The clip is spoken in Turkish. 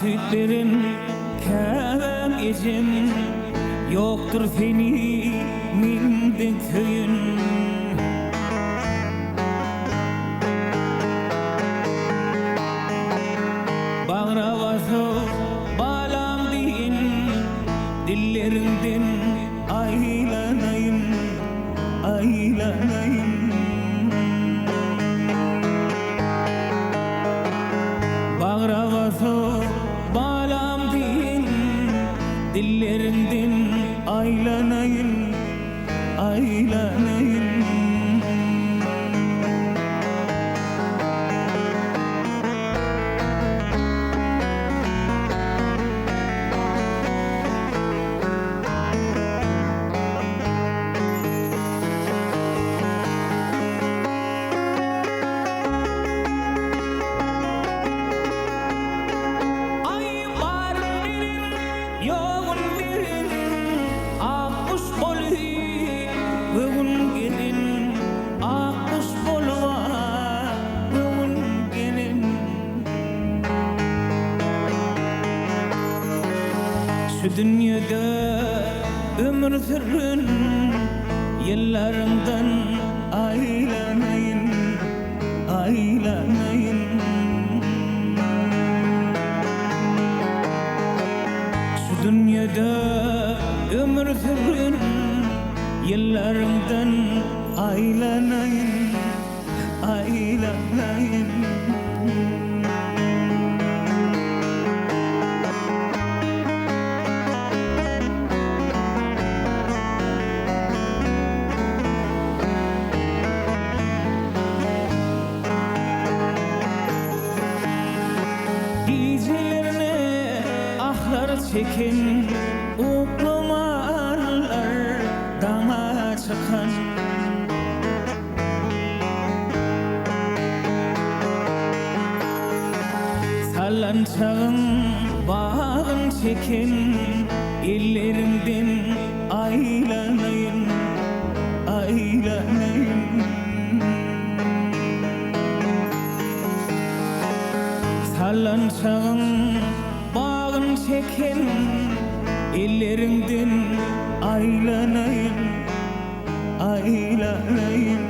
sütlerin kevem ecim, yoktur feni minde köyün. Bağravası balam deyin, dillerinden aylanayım, aylanayım. Bağravası balam deyin, dillerinden aylanayım, aylanayım. Şu dünyada ömür sürün, yıllarımdan aylanayım, aylanayım. Şu dünyada ömür sürün, yıllarımdan aylanayım, aylanayım. Gecelerine ahlar çeken uklamalar dama çıkan. Sallançağın bağın çeken ellerimden aylanayım, aylanayım. Sallançağın bağın çeken ellerimden aylanayım, aylanayım.